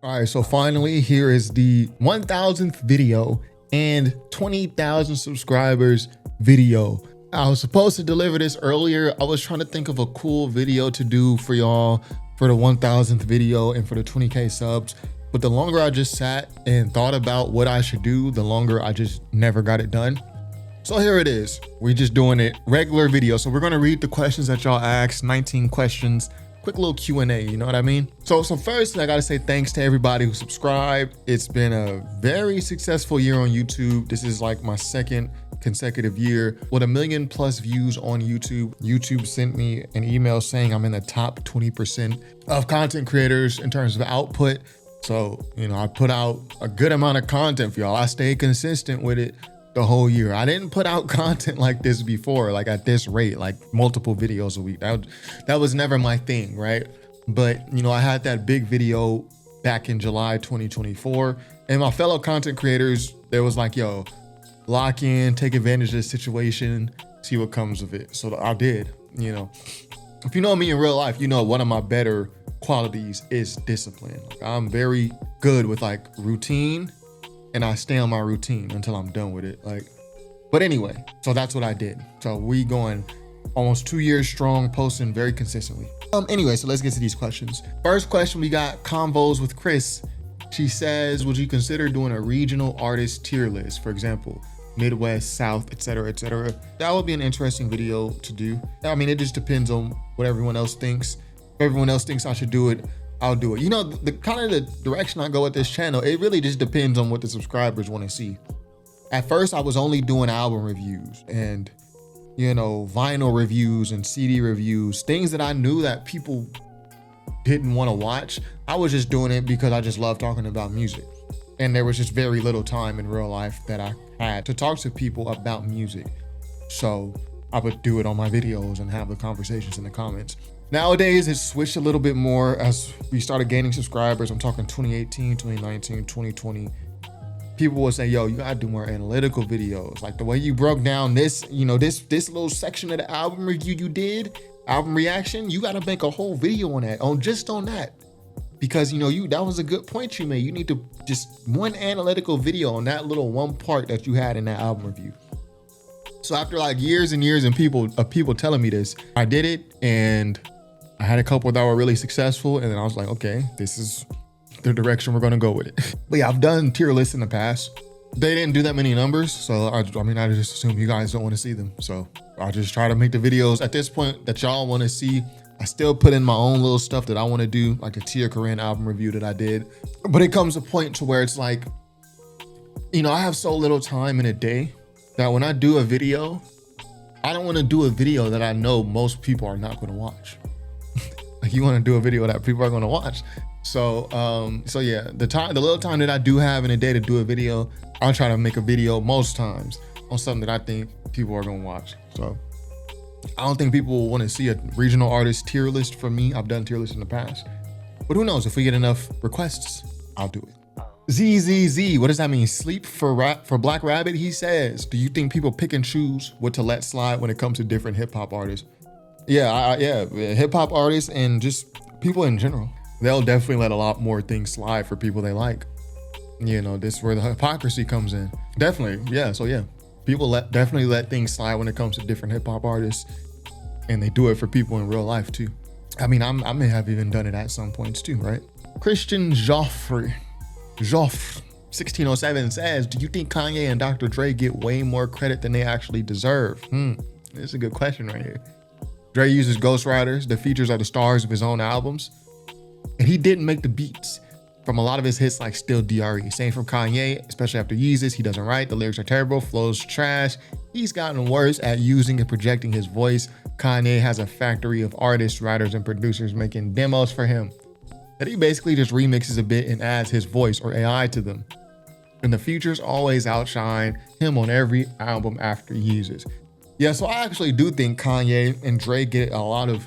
All right, so finally, here is the 1000th video and 20,000 subscribers video. I was supposed to deliver this earlier. I was trying to think of a cool video to do for y'all for the 1000th video and for the 20K subs. But the longer I just sat and thought about what I should do, the longer I just never got it done. So here it is. We're just doing it regular video. So we're gonna read the questions that y'all asked, 19 questions. Quick little Q&A, you know what I mean? So first, I gotta say thanks to everybody who subscribed. It's been a very successful year on YouTube. This is like my second consecutive year with 1 million+ views on YouTube. YouTube sent me an email saying I'm in the top 20% of content creators in terms of output. So, you know, I put out a good amount of content for y'all. I stayed consistent with it the whole year. I didn't put out content like this before, like at this rate, like multiple videos a week. That was never my thing, right? But, you know, I had that big video back in July 2024, and my fellow content creators, they was like, yo, lock in, take advantage of this situation, see what comes of it. So I did, you know. If you know me in real life, you know one of my better qualities is discipline. Like, I'm very good with like routine, and I stay on my routine until I'm done with it. Like, but anyway, so that's what I did. So we going almost 2 years strong, posting very consistently. Anyway, so let's get to these questions. First question, we got Convos with Chris. She says, would you consider doing a regional artist tier list? For example, Midwest, South, etc., etc. That would be an interesting video to do. I mean, it just depends on what everyone else thinks. If everyone else thinks I should do it, I'll do it. You know, the kind of the direction I go with this channel, it really just depends on what the subscribers want to see. At first, I was only doing album reviews and, you know, vinyl reviews and CD reviews, things that I knew that people didn't want to watch. I was just doing it because I just love talking about music. And there was just very little time in real life that I had to talk to people about music. So I would do it on my videos and have the conversations in the comments. Nowadays, it's switched a little bit more as we started gaining subscribers. I'm talking 2018, 2019, 2020. People will say, yo, you gotta do more analytical videos. Like the way you broke down this, you know, this little section of the album review you did, album reaction, you gotta make a whole video on that, just on that. Because, you know, that was a good point you made. You need to just one analytical video on that little one part that you had in that album review. So after like years and years and people telling me this, I did it, and I had a couple that were really successful, and then I was like, okay, this is the direction we're gonna go with it. But yeah, I've done tier lists in the past. They didn't do that many numbers, so I just assume you guys don't want to see them. So I'll just try to make the videos at this point that y'all want to see. I still put in my own little stuff that I want to do, like a Tia Korean album review that I did. But it comes a point to where it's like, you know, I have so little time in a day that when I do a video, I don't want to do a video that I know most people are not going to watch. Like, you want to do a video that people are going to watch. So yeah, the little time that I do have in a day to do a video, I'll try to make a video most times on something that I think people are going to watch. So I don't think people will want to see a regional artist tier list from me. I've done tier lists in the past, but who knows? If we get enough requests, I'll do it. ZZZ, what does that mean? Sleep for Black Rabbit. He says, do you think people pick and choose what to let slide when it comes to different hip hop artists? Yeah, hip hop artists and just people in general. They'll definitely let a lot more things slide for people they like. You know, this is where the hypocrisy comes in. Definitely, yeah. So yeah, people definitely let things slide when it comes to different hip hop artists, and they do it for people in real life too. I mean, I may have even done it at some points too, right? Christian Joffre 1607 says, do you think Kanye and Dr. Dre get way more credit than they actually deserve? This is a good question right here. Dre uses ghostwriters. The features are the stars of his own albums, and he didn't make the beats from a lot of his hits like Still DRE. Same from Kanye, especially after Yeezus. He doesn't write. The lyrics are terrible. Flows trash. He's gotten worse at using and projecting his voice. Kanye has a factory of artists, writers, and producers making demos for him that he basically just remixes a bit and adds his voice or AI to them. And the features always outshine him on every album after Yeezus. Yeah, so I actually do think Kanye and Dre get a lot of,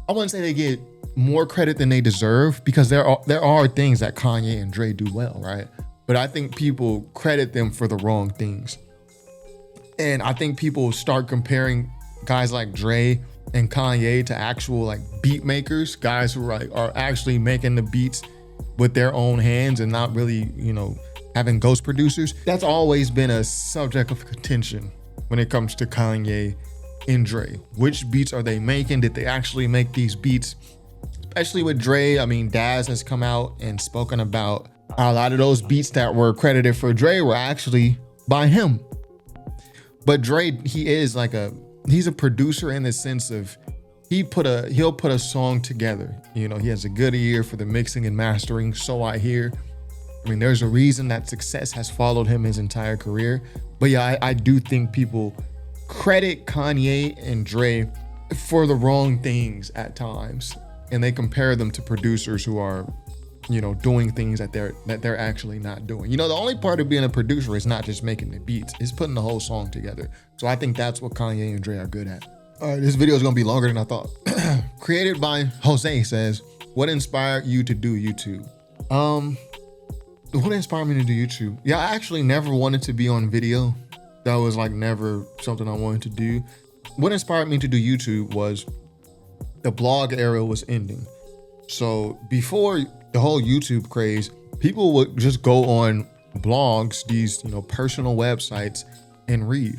I wouldn't say they get more credit than they deserve, because there are things that Kanye and Dre do well, right? But I think people credit them for the wrong things. And I think people start comparing guys like Dre and Kanye to actual like beat makers, guys who are actually making the beats with their own hands and not really, having ghost producers. That's always been a subject of contention when it comes to Kanye and Dre. Which beats are they making? Did they actually make these beats? Especially with Dre, Daz has come out and spoken about a lot of those beats that were credited for Dre were actually by him. But Dre, he's a producer in the sense of he'll put a song together. He has a good ear for the mixing and mastering, so I hear. There's a reason that success has followed him his entire career. But yeah, I do think people credit Kanye and Dre for the wrong things at times. And they compare them to producers who are, doing things that they're actually not doing. The only part of being a producer is not just making the beats, it's putting the whole song together. So I think that's what Kanye and Dre are good at. All right, this video is gonna be longer than I thought. Created by Jose says, what inspired you to do YouTube? What inspired me to do YouTube? Yeah, I actually never wanted to be on video. That was never something I wanted to do. What inspired me to do YouTube was the blog era was ending. So before the whole YouTube craze, people would just go on blogs, these, personal websites and read.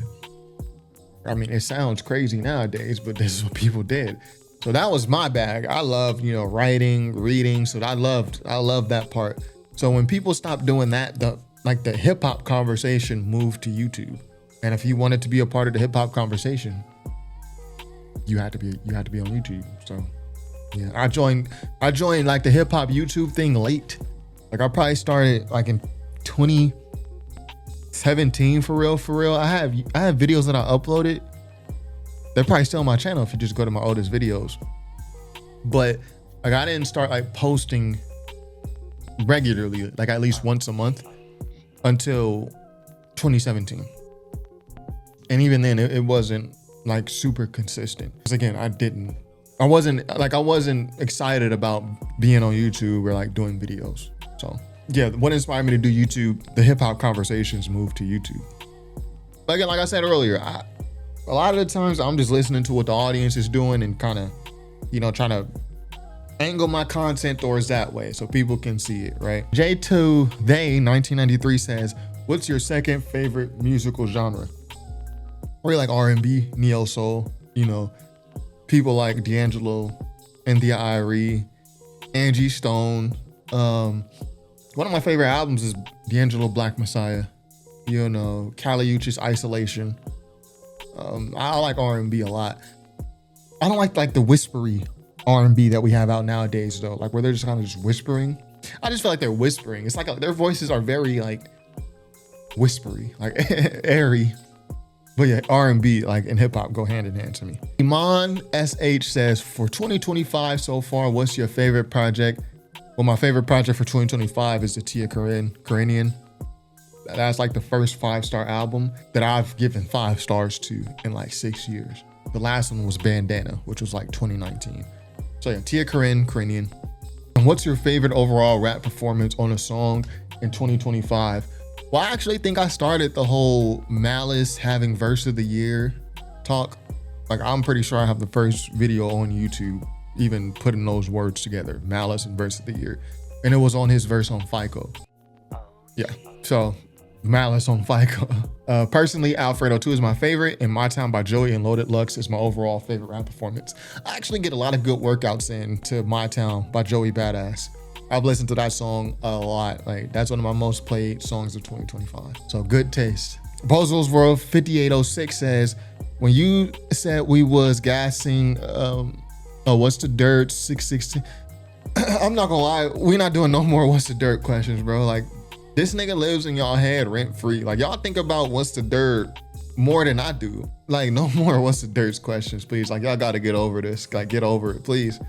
It sounds crazy nowadays, but this is what people did. So that was my bag. I love, writing, reading. So I loved that part. So when people stopped doing that, the hip hop conversation moved to YouTube. And if you wanted to be a part of the hip hop conversation, you had to be on YouTube. So yeah, I joined the hip hop YouTube thing late. I probably started in 2017 for real. I have videos that I uploaded. They're probably still on my channel if you just go to my oldest videos. But I didn't start posting regularly, at least once a month until 2017. And even then it wasn't super consistent. Because again, I wasn't excited about being on YouTube or doing videos. So yeah, what inspired me to do YouTube, the hip hop conversations moved to YouTube. But again, like I said earlier, a lot of the times I'm just listening to what the audience is doing and kind of, trying to angle my content towards that way so people can see it, right? J2 They 1993 says, what's your second favorite musical genre? Really R&B, neo soul, people like D'Angelo, India Irie, Angie Stone. One of my favorite albums is D'Angelo Black Messiah, Kali Uchis Isolation. I like R&B a lot. I don't like the whispery R&B that we have out nowadays though, where they're just kind of just whispering. I just feel like they're whispering. It's their voices are very whispery, airy. But yeah, R&B and hip hop go hand in hand to me. Iman SH says, for 2025 so far, what's your favorite project? Well, my favorite project for 2025 is the Tia Karanian. That's the first 5-star album that I've given 5 stars to in 6 years. The last one was Bandana, which was 2019. So yeah, Tia Karanian. And what's your favorite overall rap performance on a song in 2025? Well, I actually think I started the whole Malice having verse of the year talk. I'm pretty sure I have the first video on YouTube even putting those words together, Malice and verse of the year. And it was on his verse on FICO. Yeah, so Malice on FICO. Personally, Alfredo 2 is my favorite, and My Town by Joey and Loaded Lux is my overall favorite rap performance. I actually get a lot of good workouts in to My Town by Joey Badass. I've listened to that song a lot. That's one of my most played songs of 2025. So good taste. Bozos World 5806 says, when you said we was gassing, what's the dirt 616? I'm not gonna lie, we're not doing no more what's the dirt questions, bro. This nigga lives in y'all head rent free. Y'all think about what's the dirt more than I do. No more what's the dirt's questions, please. Y'all gotta get over this. Get over it, please.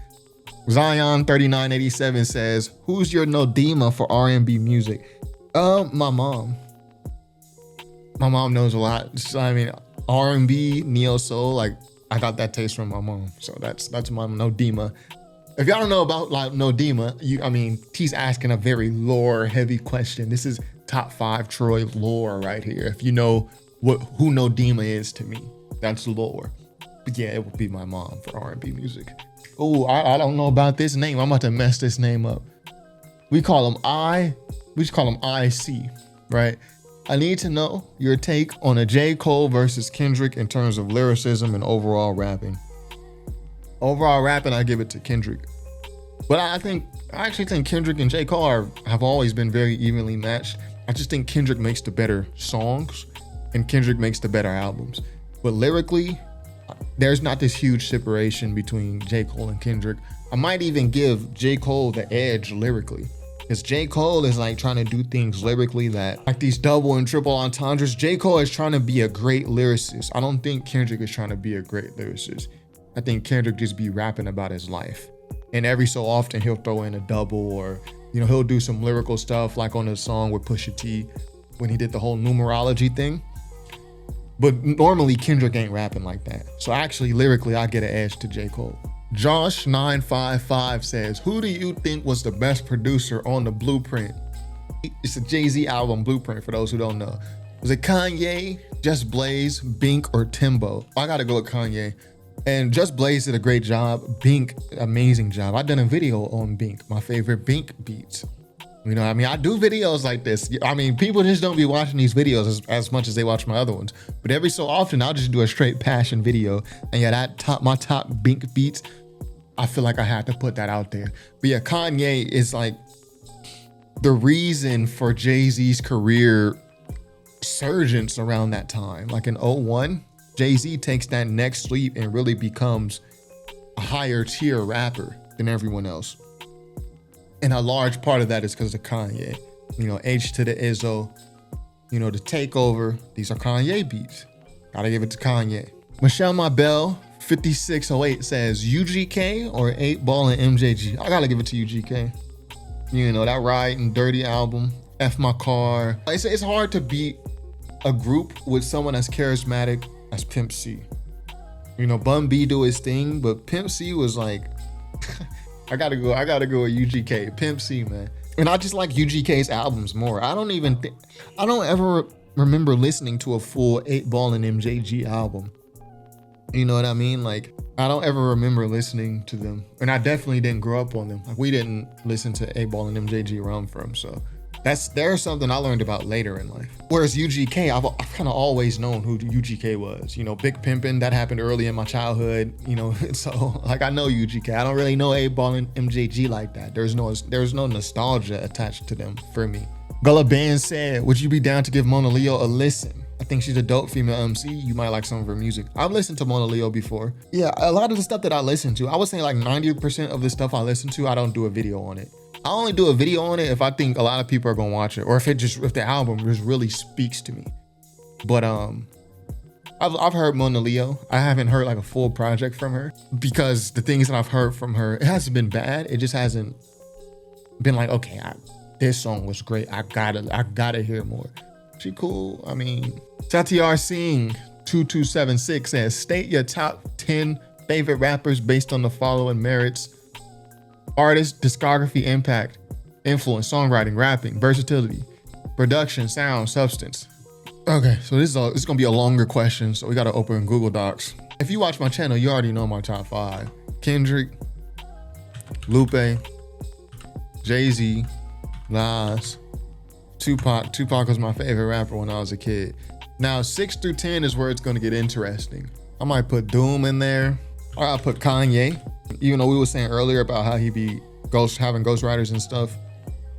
Zion 3987 says, who's your NODIMA for R&B music? My mom. My mom knows a lot. R&B, neo soul, I got that taste from my mom. So that's my NODIMA. If y'all don't know about NODIMA, he's asking a very lore heavy question. This is top 5 Troy lore right here. If you know who NODIMA is to me, that's lore. But yeah, it would be my mom for R&B music. Oh, I don't know about this name. I'm about to mess this name up. We call him we just call him IC, right? I need to know your take on a J.Cole versus Kendrick in terms of lyricism and overall rapping. Overall rapping, I give it to Kendrick. But I actually think Kendrick and J.Cole have always been very evenly matched. I just think Kendrick makes the better songs and Kendrick makes the better albums. But lyrically, there's not this huge separation between J.Cole and Kendrick. I might even give J.Cole the edge lyrically. Because J.Cole is like trying to do things lyrically that, like these double and triple entendres, J.Cole is trying to be a great lyricist. I don't think Kendrick is trying to be a great lyricist. I think Kendrick just be rapping about his life. And every so often he'll throw in a double, or, you know, he'll do some lyrical stuff like on the song with Pusha T when he did the whole numerology thing. But normally Kendrick ain't rapping like that. So actually lyrically, I get an edge to J.Cole. Josh955 says, who do you think was the best producer on the Blueprint? It's a Jay-Z album, Blueprint, for those who don't know. Was it Kanye, Just Blaze, Bink, or Timbo? I gotta go with Kanye. And Just Blaze did a great job. Bink, amazing job. I done a video on Bink, my favorite Bink beats. You know what I mean? I do videos like this. I mean, people just don't be watching these videos as much as they watch my other ones. But every so often, I'll just do a straight passion video. And yeah, my top Bink beats, I feel like I had to put that out there. But yeah, Kanye is like the reason for Jay-Z's career surgence around that time. Like in 01, Jay-Z takes that next leap and really becomes a higher tier rapper than everyone else. And a large part of that is because of Kanye. You know, H to the Izzo, you know, the Takeover. These are Kanye beats. Gotta give it to Kanye. Michelle Mabel 5608 says, UGK or 8 Ball and MJG? I gotta give it to UGK. You know, that Ride and Dirty album, F My Car. It's hard to beat a group with someone as charismatic as Pimp C. You know, Bun B do his thing, but Pimp C was like, I gotta go with UGK. Pimp C, man. And I just like UGK's albums more. I don't ever remember listening to a full 8 Ball and MJG album. You know what I mean? Like, I don't ever remember listening to them. And I definitely didn't grow up on them. Like, we didn't listen to 8 Ball and MJG where I'm from, so there's something I learned about later in life. Whereas UGK, I've kind of always known who UGK was. You know, Big Pimpin', that happened early in my childhood. You know, so like I know UGK. I don't really know 8 Ball and MJG like that. There's no nostalgia attached to them for me. Gullah Band said, would you be down to give Mona Leo a listen? I think she's a dope female MC. You might like some of her music. I've listened to Mona Leo before. Yeah, a lot of the stuff that I listen to, I would say like 90% of the stuff I listen to, I don't do a video on it. I only do a video on it if I think a lot of people are gonna watch it, or if the album just really speaks to me. But I've heard Mona Leo. I haven't heard like a full project from her, because the things that I've heard from her, it hasn't been bad. It just hasn't been like, okay, this song was great. I gotta hear more. She cool. I mean, Satyar Singh 2276 says, state your top 10 favorite rappers based on the following merits: artist, discography, impact, influence, songwriting, rapping, versatility, production, sound, substance. Okay, so this is gonna be a longer question, so we gotta open Google Docs. If you watch my channel, you already know my top 5. Kendrick, Lupe, Jay-Z, Nas, Tupac. Tupac was my favorite rapper when I was a kid. Now 6 through 10 is where it's gonna get interesting. I might put Doom in there, or I'll put Kanye. Even though we were saying earlier about how he be having ghostwriters and stuff.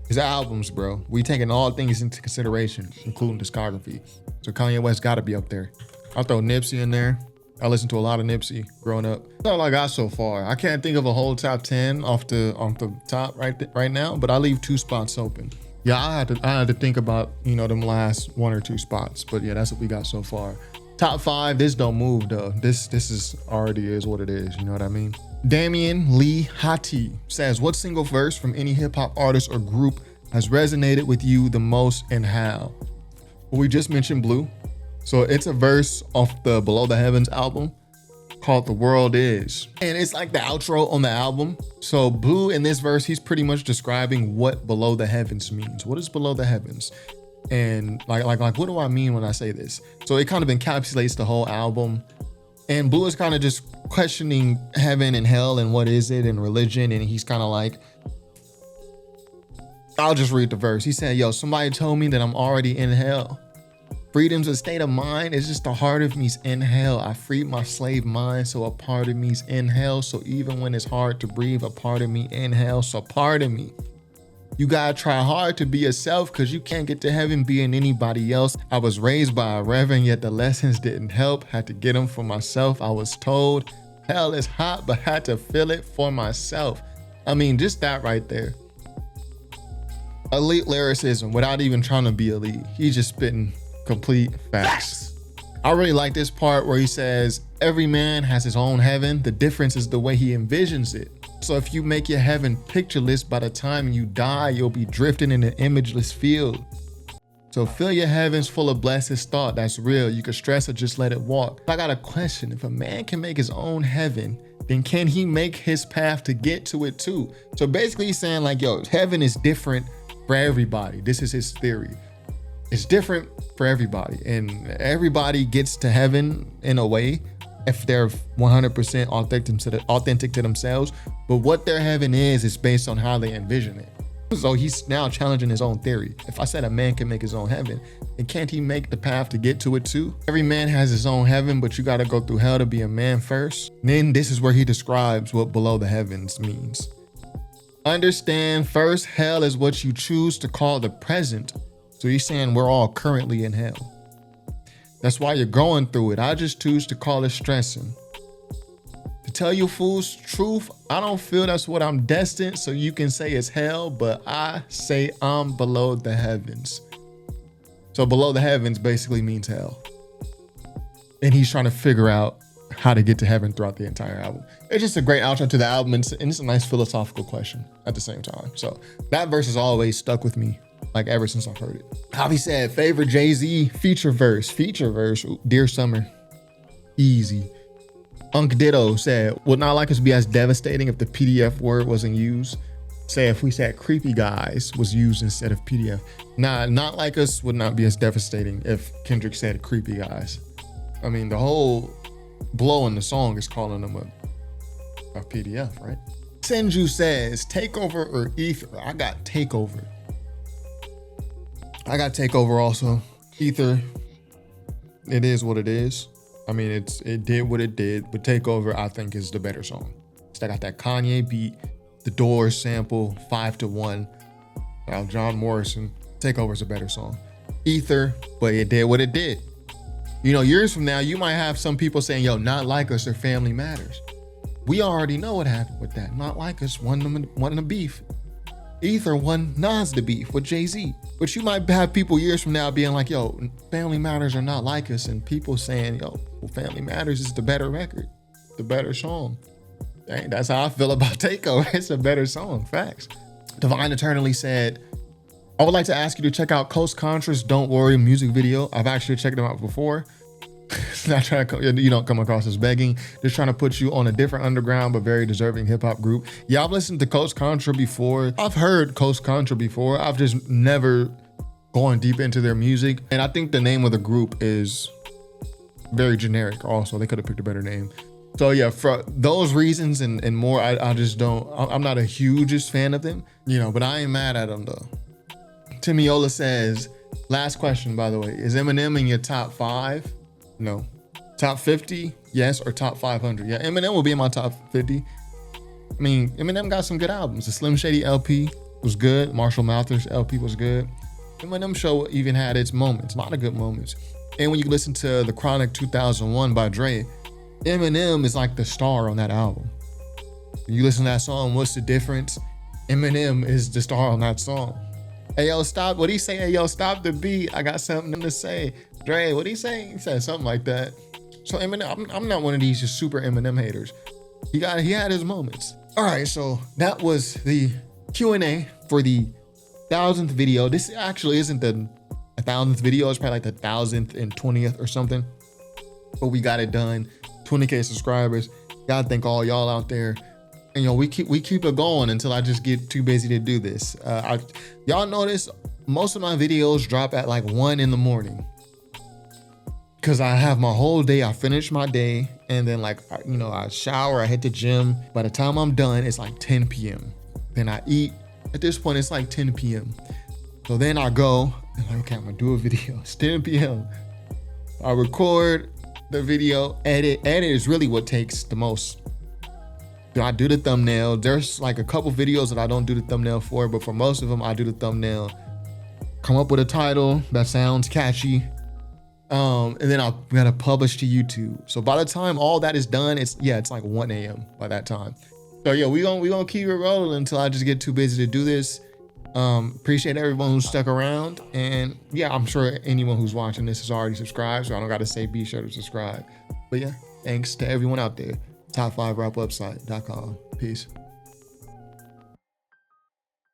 His albums, bro, we taking all things into consideration, including discography. So Kanye West gotta be up there. I'll throw Nipsey in there. I listened to a lot of Nipsey growing up. That's all I got so far. I can't think of a whole top 10 off the top right now, but I leave 2 spots open. Yeah, I had to think about, you know, them last 1 or 2 spots, but yeah, that's what we got so far. Top 5, this don't move though. This is already is what it is, you know what I mean? Damian Lee Hati says, what single verse from any hip hop artist or group has resonated with you the most and how? Well, we just mentioned Blue. So it's a verse off the Below the Heavens album called The World Is. And it's like the outro on the album. So Blue in this verse, he's pretty much describing what Below the Heavens means. What is Below the Heavens? And like what do I mean when I say this? So it kind of encapsulates the whole album. And Blue is kind of just questioning heaven and hell and what is it and religion. And he's kind of like, I'll just read the verse. He said, yo, somebody told me that I'm already in hell. Freedom's a state of mind. It's just a heart of me's in hell. I freed my slave mind, so a part of me's in hell. So even when it's hard to breathe, a part of me in hell. So part of me. You gotta try hard to be yourself, because you can't get to heaven being anybody else. I was raised by a reverend, yet the lessons didn't help. Had to get them for myself. I was told hell is hot, but had to feel it for myself. I mean, just that right there. Elite lyricism without even trying to be elite. He's just spitting complete facts. I really like this part where he says, every man has his own heaven. The difference is the way he envisions it. So if you make your heaven pictureless, by the time you die, you'll be drifting in an imageless field. So fill your heavens full of blessed thought that's real. You can stress or just let it walk. I got a question. If a man can make his own heaven, then can he make his path to get to it too? So basically he's saying like, yo, heaven is different for everybody. This is his theory. It's different for everybody, and everybody gets to heaven in a way if they're 100% authentic to themselves. But what their heaven is based on how they envision it. So he's now challenging his own theory. If I said a man can make his own heaven, then can't he make the path to get to it too? Every man has his own heaven, but you got to go through hell to be a man first. And then this is where he describes what below the heavens means. Understand, first, hell is what you choose to call the present. So he's saying we're all currently in hell. That's why you're going through it. I just choose to call it stressing. To tell you fools truth, I don't feel that's what I'm destined, so you can say it's hell, but I say I'm below the heavens. So below the heavens basically means hell. And he's trying to figure out how to get to heaven throughout the entire album. It's just a great outro to the album, and it's a nice philosophical question at the same time. So that verse has always stuck with me, like ever since I've heard it. Javi said, favorite Jay-Z feature verse. Dear Summer. Easy. Unc Ditto said, would not like us to be as devastating if the PDF word wasn't used. Say if we said creepy guys was used instead of PDF. Nah, not like us would not be as devastating if Kendrick said creepy guys. I mean, the whole blow in the song is calling them a PDF, right? Senju says, Takeover or Ether? I got Takeover. Also. Ether, it is what it is. I mean, it did what it did, but Takeover, I think, is the better song. So I got that Kanye beat, the Doors sample, 5-1. Now, John Morrison, Takeover is a better song. Ether, but it did what it did. You know, years from now, you might have some people saying, yo, Not Like Us or Family Matters. We already know what happened with that. Not Like Us won the beef. Ether won Nas the beef with Jay-Z. But you might have people years from now being like, yo, Family Matters are Not Like Us, and people saying, yo, well, Family Matters is the better record, the better song. Dang, that's how I feel about Takeover. It's a better song, facts. Divine Eternally said, I would like to ask you to check out Coast Contra's Don't Worry music video. I've actually checked them out before. Not trying to, you don't come across as begging, just trying to put you on a different underground but very deserving hip-hop group. Yeah, I've listened to Coast Contra before. I've heard Coast Contra before. I've just never gone deep into their music. And I think the name of the group is very generic also. They could have picked a better name. So yeah, for those reasons and more, I just don't, I'm not a hugest fan of them, you know, but I ain't mad at them though. Timiola says, last question, by the way, is Eminem in your top 5? No. Top 50? Yes, or top 500? Yeah, Eminem will be in my top 50. I mean, Eminem got some good albums. The Slim Shady LP was good. Marshall Mathers LP was good. Eminem show even had its moments, a lot of good moments. And when you listen to The Chronic 2001 by Dre, Eminem is like the star on that album. When you listen to that song, what's the difference? Eminem is the star on that song. Hey, yo, stop. What'd he say? Hey, yo, stop the beat. I got something to say. Dre, what'd he say? He said something like that. So Eminem, I'm not one of these just super Eminem haters. He had his moments. All right, so that was the Q&A for the 1000th video. This actually isn't the 1000th video. It's probably like the 1020th or something. But we got it done. 20K subscribers. Gotta thank all y'all out there. And you know, we keep it going until I just get too busy to do this. Y'all notice most of my videos drop at like 1 in the morning. Cause I have my whole day, I finish my day, and then like, you know, I shower, I hit the gym. By the time I'm done, it's like 10 p.m. Then I eat, At this point, it's like 10 p.m. So then I go, I'm like, okay, I'm gonna do a video. It's 10 p.m. I record the video, edit. Edit is really what takes the most. I do the thumbnail. There's like a couple videos that I don't do the thumbnail for, but for most of them, I do the thumbnail. Come up with a title that sounds catchy. And then I gotta publish to YouTube. So by the time all that is done, it's like 1 a.m. by that time. So yeah, we gonna keep it rolling until I just get too busy to do this. Appreciate everyone who stuck around, and yeah, I'm sure anyone who's watching this is already subscribed, so I don't gotta say be sure to subscribe. But yeah, thanks to everyone out there. Top5rapwebsite.com. Peace.